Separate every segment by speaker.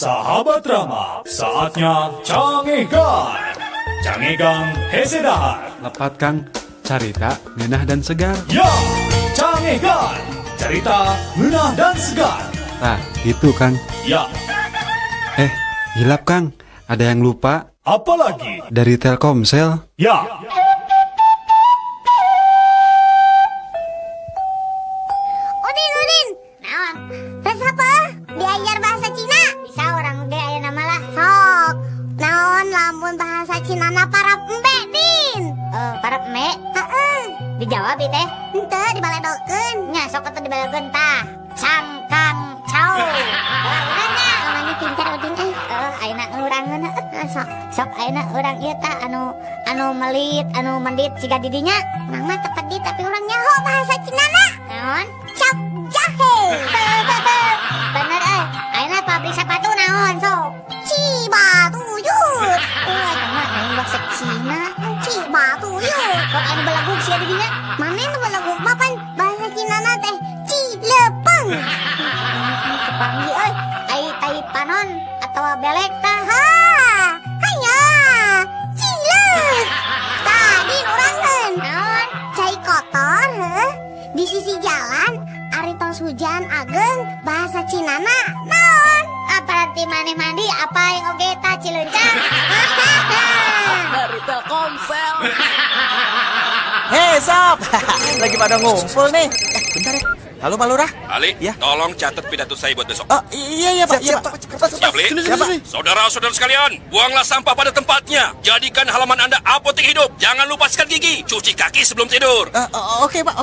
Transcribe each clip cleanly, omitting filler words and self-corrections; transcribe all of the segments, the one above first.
Speaker 1: Sahabat Rama, saatnya cangegan. Cangegan hese dahar.
Speaker 2: Lepat Kang, carita, ngeunah dan segar.
Speaker 1: Ya, cangegan. Cerita ngeunah dan segar.
Speaker 2: Nah, itu Kang.
Speaker 1: Ya,
Speaker 2: Hilap Kang, ada yang lupa
Speaker 1: apalagi?
Speaker 2: dari Telkomsel.
Speaker 1: Ya,
Speaker 3: Udin, naon? Tes apa? Diajar bahasa Cina? Bisa orang ge aya nama lah. Sok. Naon lamun bahasa Cina na para embe, Din? Para embe? Heeh. Dijawab ieu teh? Henteu, dibaledokeun. Nya sok atuh dibaledokeun tah. Cangkang cau. Urangna, namanya pintar Udin ayeuna ngurangeun heuh. Sok ayeuna urang ieu tah anu melit, anu mendit siga didinya. Urang mah teu pedit tapi urang nyaho bahasa Cina na. Naon? Cap jahe. Bener ayeuna pabrik sepatu naon sok? Cibatuyut. Mah lain bahasa Cina. Cibatuyut. Kok anu balagug sia didinya? Mane nu balagug mapan bahasa Cina na teh cilepeng. Kepanggih ai tai panon atau belek tah. Hanya cileuk. Tadi urangkeun naon? Cai kotor heuh. Di sisi jalan ari tos hujan ageng bahasa Cinana naon? Berarti maneh mandi apa yang oge tah cileuncang?
Speaker 4: Dari Telkomsel. Hei sob, lagi pada ngumpul nih. Bentar ya. Halo Pak Lurah.
Speaker 5: Ali,
Speaker 4: Ya.
Speaker 5: tolong catat pidato saya buat besok.
Speaker 4: Oh iya Pak. Iya Pak.
Speaker 5: Siap, Li?
Speaker 4: Siap Pak.
Speaker 5: Saudara-saudara sekalian, buanglah sampah pada tempatnya. Jadikan halaman Anda apotek hidup. Jangan lupa sikat gigi, cuci kaki sebelum tidur.
Speaker 4: Oke Pak.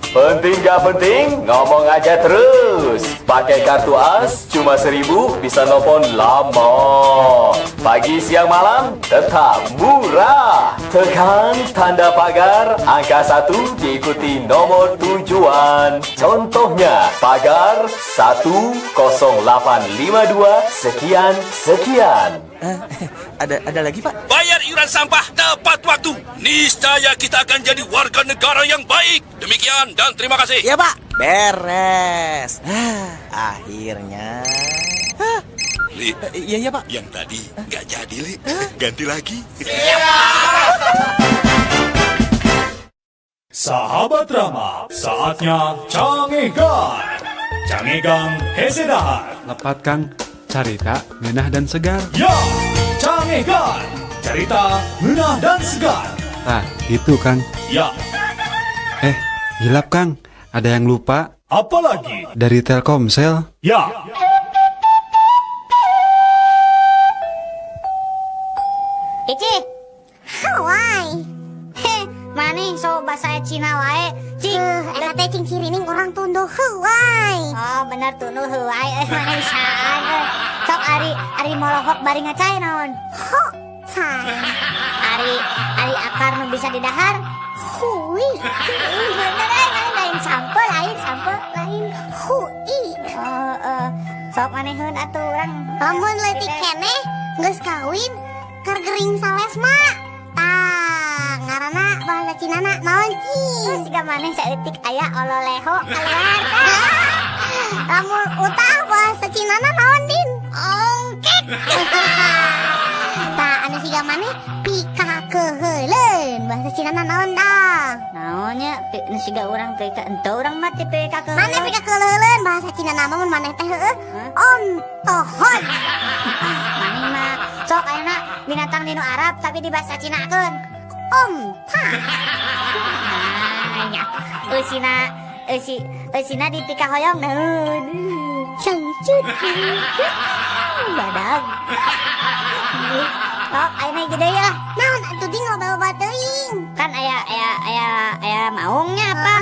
Speaker 6: Penting gak penting, ngomong aja terus. Pakai kartu AS cuma 1.000 bisa nelpon lama. Pagi, siang, malam tetap murah. Tekan tanda pagar angka 1 diikuti nomor tujuan. Contohnya pagar 10852 sekian.
Speaker 4: Ada lagi Pak?
Speaker 5: Bayar iuran sampah tepat waktu. Niscaya kita akan jadi warga negara yang baik. Demikian dan terima kasih.
Speaker 4: Iya Pak. Beres. Akhirnya.
Speaker 5: Li,
Speaker 4: Iya Pak.
Speaker 5: yang tadi nggak jadi, Li. Ganti lagi.
Speaker 1: sahabat Rama, saatnya cangegan. Cangegan hese dahar.
Speaker 2: Lepat Kang, carita, ngeunah dan segar.
Speaker 1: Ya, cangegan. Cerita ngeunah dan segar.
Speaker 2: Nah, itu Kang.
Speaker 1: Ya,
Speaker 2: Hilap Kang, ada yang lupa
Speaker 1: apalagi?
Speaker 2: dari Telkomsel.
Speaker 1: Ya,
Speaker 3: Ici. Hawaii. Maneh so bahasa Cina wae. Cing, eta teh cing cirining urang tunduh heuwai. Oh, bener tunduh heuwai maneh saan Sok ari molohok bari ngacai naon? Ho, cai. Ari akar nu bisa didahar. Hui. Bener maneh lain sampel lain hui. Sok maneheun atuh urang. Lamun leutik keneh geus kawin keur gering sales mah. Ngaranna bahasa Cinana naon cing? Siga maneh saeutik aya ololeho keluar. Lamun utah bahasa Cinana naon Din? Ongkek. Tah anu siga maneh pika keheuleun bahasa Cinana naon dah? Naonnya anu siga urang pika ento urang mah teh pika keheuleun. Maneh pika keheuleun bahasa Cinana mah mun maneh teh heueuh ontohon. Maneh mah sok ayeuna binatang dinu Arab tapi di bahasa Cinakeun. Omta. Nya. Eusina dipika hoyong naon. Cangcut. Badag. Sok ayeuna gede ya. Naon atuh di ngobrol teuing? Kan aya maungnya apa?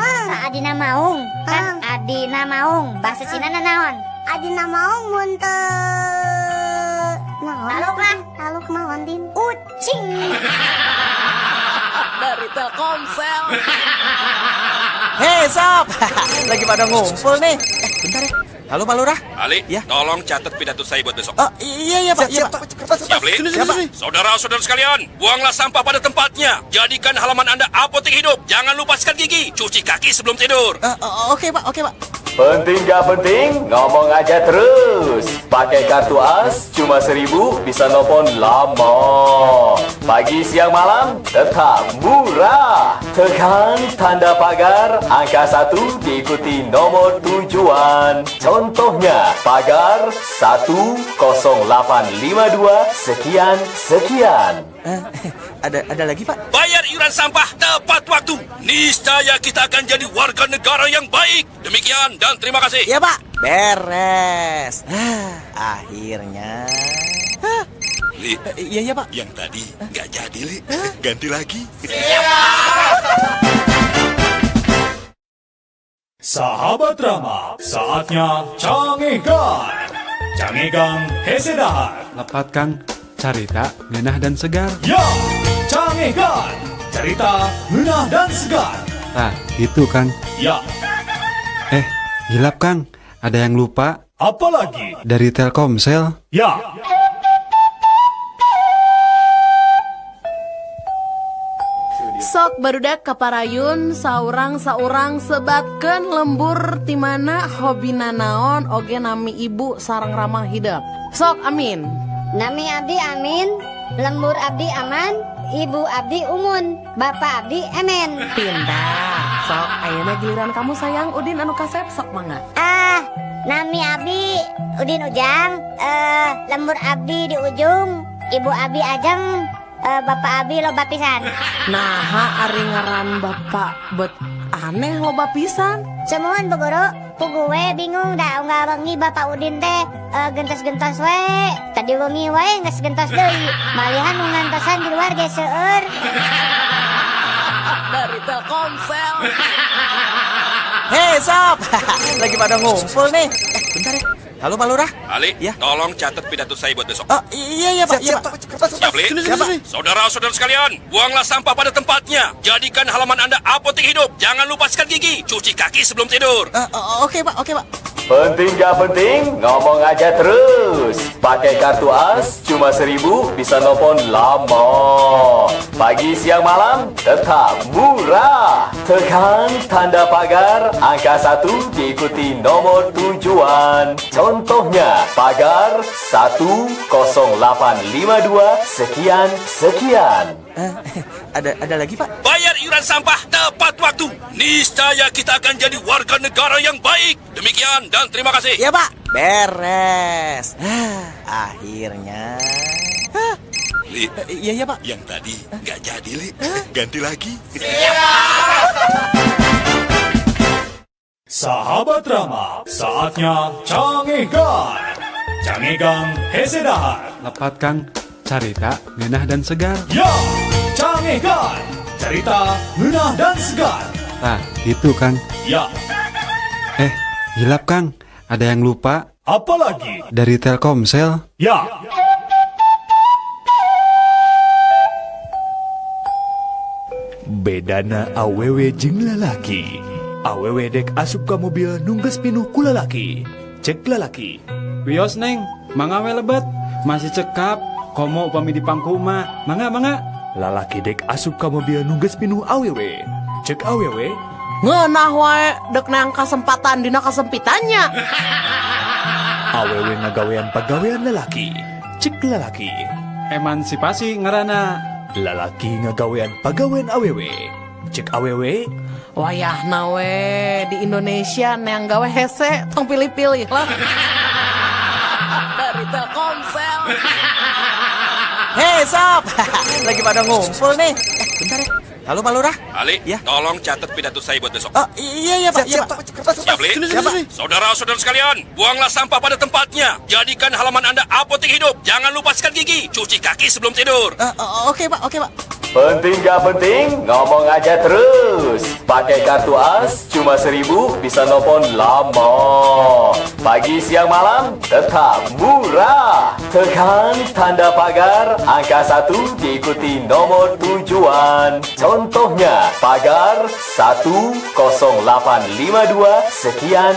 Speaker 3: Adina maung. Kan adina maung. Bahasa Cinana naon? Adina maung mun teu naon? Taluk naon Din? Ucing.
Speaker 4: Dari Telkomsel. Hei sob, lagi pada ngumpul nih. Bentar ya. Halo Pak Lurah.
Speaker 5: Ali,
Speaker 4: Ya.
Speaker 5: tolong catat pidato saya buat besok.
Speaker 4: Oh, iya Pak. Iya Pak.
Speaker 5: Siap, Li? Saudara-saudara sekalian, buanglah sampah pada tempatnya. Jadikan halaman Anda apotek hidup. Jangan lupa sikat gigi, cuci kaki sebelum tidur.
Speaker 4: Oke Pak.
Speaker 6: Penting gak penting, ngomong aja terus. Pakai kartu AS, cuma 1.000 bisa nelpon lama. Pagi, siang, malam, tetap murah. Tekan tanda pagar, angka 1 diikuti nomor tujuan. Contohnya, pagar 10852 sekian.
Speaker 4: Ada lagi Pak?
Speaker 5: Bayar iuran sampah tepat waktu. Niscaya kita akan jadi warga negara yang baik. Demikian dan terima kasih.
Speaker 4: Iya Pak. Beres. Akhirnya.
Speaker 5: Li,
Speaker 4: Iya Pak.
Speaker 5: yang tadi nggak jadi, Li. Ganti lagi.
Speaker 1: Sahabat drama, saatnya Cangegan. Cangegan Hesedahar.
Speaker 2: Lepat Kang, carita ngeunah dan segar.
Speaker 1: Ya, Cangegan. Cerita ngeunah dan segar.
Speaker 2: Nah, itu Kang.
Speaker 1: Ya,
Speaker 2: Hilap Kang, ada yang lupa
Speaker 1: apalagi?
Speaker 2: dari Telkomsel.
Speaker 1: Ya,
Speaker 7: Sok barudak kaparayun saurang sebatkeun lembur timana hobina naon oge nami ibu sareng ramah hidup. Sok amin.
Speaker 3: Nami abdi amin, lembur abdi aman, ibu abdi umun, bapak abdi emen.
Speaker 7: Pindah. Sok ayeuna giliran kamu sayang Udin anu kasep sok mangga.
Speaker 3: Nami abdi Udin Ujang, lembur abdi di ujung, ibu abdi ajeng, bapak abdi loba pisan.
Speaker 7: Naha ari ngaran bapak bet aneh loba pisan.
Speaker 3: Semuan Bu Guru, pugue bingung dah unggal wengi bapak Udin teh gentos-gentos we. Tadi wengi we geus gentos deui. Malihan nu ngantosan di luar ge seueur.
Speaker 7: Dari Telkomsel.
Speaker 4: Hei Sob. Lagi pada ngumpul nih. Bentar ya. Halo Pak Lurah.
Speaker 5: Ali,
Speaker 4: Ya.
Speaker 5: tolong catat pidato saya buat besok.
Speaker 4: Oh, iya Pak.
Speaker 5: Siap, Li? Saudara-saudara sekalian, buanglah sampah pada tempatnya. Jadikan halaman Anda apotek hidup. Jangan lupa sikat gigi, cuci kaki sebelum tidur.
Speaker 4: Oke Pak.
Speaker 6: Penting gak penting, ngomong aja terus. Pakai kartu AS, cuma 1.000 bisa nelpon lama. Pagi, siang, malam, tetap murah. Tekan tanda pagar, angka 1 diikuti nomor tujuan. Contohnya, pagar 10852 sekian.
Speaker 4: Ada lagi Pak?
Speaker 5: Bayar iuran sampah tepat waktu. Niscaya kita akan jadi warga negara yang baik. Demikian dan terima kasih.
Speaker 4: Iya Pak. Beres. Akhirnya.
Speaker 5: Li,
Speaker 4: Iya Pak.
Speaker 5: yang tadi nggak jadi, Li. Ganti lagi.
Speaker 1: sahabat drama, saatnya Cangegan. Cangegan Hesedahar.
Speaker 2: Lepat Kang, carita ngeunah dan segar.
Speaker 1: Ya, Cangegan. Cerita ngeunah dan segar.
Speaker 2: Nah, itu Kang.
Speaker 1: Ya,
Speaker 2: Hilap Kang, ada yang lupa
Speaker 1: apalagi?
Speaker 2: dari Telkomsel.
Speaker 1: Ya,
Speaker 8: Bedana awewe jeung lalaki. Awewe dek asup ka mobil nungges pinuh ku lalaki. Cek lalaki.
Speaker 2: Wios Neng, mangawe lebet, masih cekap, komo upami di pangku mah, mangga.
Speaker 8: Lalaki dek asup ka mobil nungges pinuh awewe. Cek awewe.
Speaker 7: Ngeunah wae dek neang kasempatan dina kasempitannya.
Speaker 8: Awewe ngagawean pagawean lalaki. Cek lalaki.
Speaker 2: Emansipasi ngarana.
Speaker 8: Lalaki ngagawean pagawean awewe. Cek awewe.
Speaker 7: Wayah nawe di Indonesia neang gawe hese tong pilih-pilih lah. Dari Telkomsel.
Speaker 4: Hei Sob. Lagi pada ngumpul nih. Bentar ya. Halo Pak Lurah.
Speaker 5: Ali,
Speaker 4: Ya.
Speaker 5: tolong catat pidato saya buat besok.
Speaker 4: Oh, iya Pak.
Speaker 5: Siap, Li? Saudara-saudara sekalian, buanglah sampah pada tempatnya. Jadikan halaman Anda apotek hidup. Jangan lupa sikat gigi, cuci kaki sebelum tidur.
Speaker 4: Oke Pak.
Speaker 6: Penting gak penting, ngomong aja terus. Pakai kartu AS, cuma 1.000 bisa nelpon lama. Pagi, siang, malam, tetap murah. Tekan tanda pagar, angka 1 diikuti nomor tujuan. Contohnya, pagar 10852 sekian.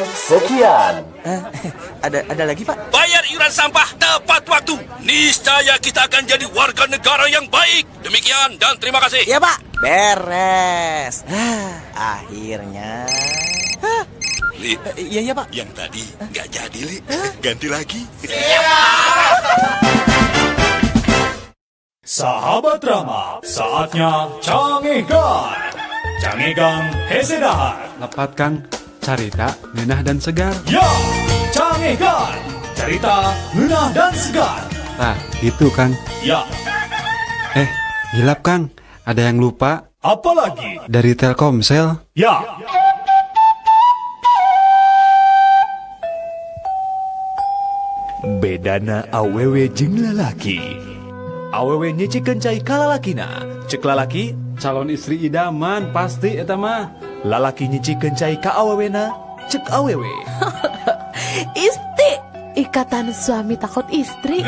Speaker 4: Ada lagi, Pak?
Speaker 5: Bayar iuran sampah tepat waktu. Niscaya kita akan jadi warga negara yang baik. Demikian dan terima kasih.
Speaker 4: Iya, Pak. Beres. Akhirnya.
Speaker 5: Li,
Speaker 4: Iya, Pak.
Speaker 5: yang tadi nggak jadi, Li. Ganti lagi.
Speaker 1: Sahabat drama, saatnya Cangegan. Cangegan Hesedahar.
Speaker 2: Lepat Kang, carita ngeunah dan segar.
Speaker 1: Ya, Cangegan. Cerita ngeunah dan segar.
Speaker 2: Tah, gitu Kang.
Speaker 1: Ya,
Speaker 2: Hilap Kang, ada yang lupa
Speaker 1: apalagi?
Speaker 2: dari Telkomsel.
Speaker 1: Ya.
Speaker 8: Bedana awewe jeung lalaki. Awewe nyicikeun cai ka lalakina. Cek lalaki,
Speaker 2: Calon istri idaman pasti eta mah.
Speaker 8: lalaki nyicikeun cai ka awewena. Cek awewe.
Speaker 7: Isti, ikatan suami takut istri.